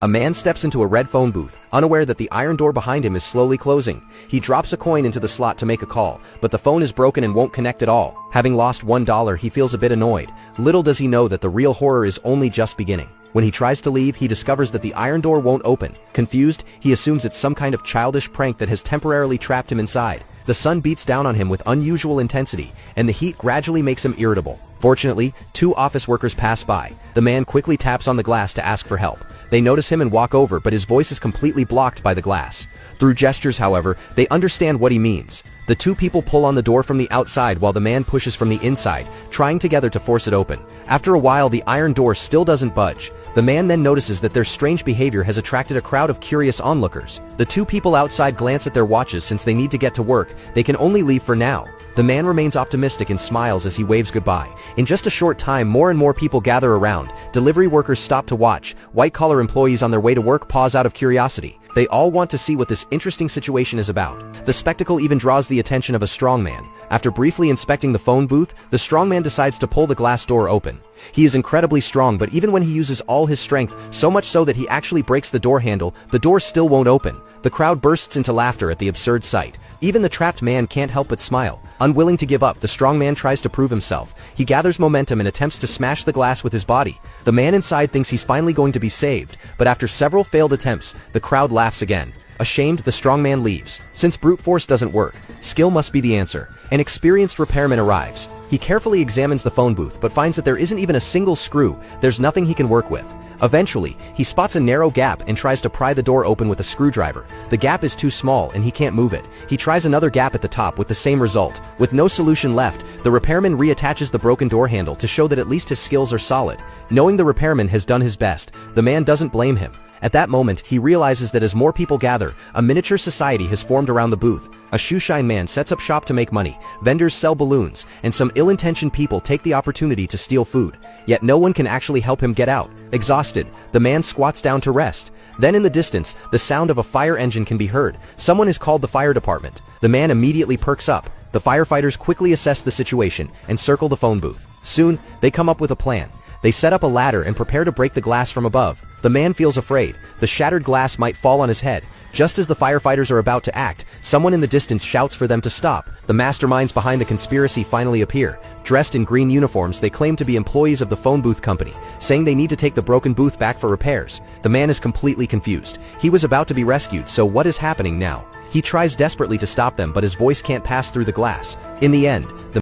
A man steps into a red phone booth, unaware that the iron door behind him is slowly closing. He drops a coin into the slot to make a call, but the phone is broken and won't connect at all. Having lost $1, he feels a bit annoyed. Little does he know that the real horror is only just beginning. When he tries to leave, he discovers that the iron door won't open. Confused, he assumes it's some kind of childish prank that has temporarily trapped him inside. The sun beats down on him with unusual intensity, and the heat gradually makes him irritable. Fortunately, two office workers pass by. The man quickly taps on the glass to ask for help. They notice him and walk over, but his voice is completely blocked by the glass. Through gestures, however, they understand what he means. The two people pull on the door from the outside while the man pushes from the inside, trying together to force it open. After a while, the iron door still doesn't budge. The man then notices that their strange behavior has attracted a crowd of curious onlookers. The two people outside glance at their watches since they need to get to work. They can only leave for now. The man remains optimistic and smiles as he waves goodbye. In just a short time, more and more people gather around. Delivery workers stop to watch. White-collar employees on their way to work pause out of curiosity. They all want to see what this interesting situation is about. The spectacle even draws the attention of a strongman. After briefly inspecting the phone booth, the strongman decides to pull the glass door open. He is incredibly strong, but even when he uses all his strength, so much so that he actually breaks the door handle, the door still won't open. The crowd bursts into laughter at the absurd sight. Even the trapped man can't help but smile. Unwilling to give up, the strongman tries to prove himself. He gathers momentum and attempts to smash the glass with his body. The man inside thinks he's finally going to be saved, but after several failed attempts, the crowd laughs again. Ashamed, the strongman leaves. Since brute force doesn't work, skill must be the answer. An experienced repairman arrives. He carefully examines the phone booth but finds that there isn't even a single screw. There's nothing he can work with. Eventually, he spots a narrow gap and tries to pry the door open with a screwdriver. The gap is too small and he can't move it. He tries another gap at the top with the same result. With no solution left, the repairman reattaches the broken door handle to show that at least his skills are solid. Knowing the repairman has done his best, the man doesn't blame him. At that moment, he realizes that as more people gather, a miniature society has formed around the booth. A shoeshine man sets up shop to make money, vendors sell balloons, and some ill-intentioned people take the opportunity to steal food. Yet no one can actually help him get out. Exhausted, the man squats down to rest. Then in the distance, the sound of a fire engine can be heard. Someone has called the fire department. The man immediately perks up. The firefighters quickly assess the situation and circle the phone booth. Soon, they come up with a plan. They set up a ladder and prepare to break the glass from above. The man feels afraid. The shattered glass might fall on his head. Just as the firefighters are about to act, someone in the distance shouts for them to stop. The masterminds behind the conspiracy finally appear. Dressed in green uniforms, they claim to be employees of the phone booth company, saying they need to take the broken booth back for repairs. The man is completely confused. He was about to be rescued, so what is happening now? He tries desperately to stop them, but his voice can't pass through the glass. In the end, the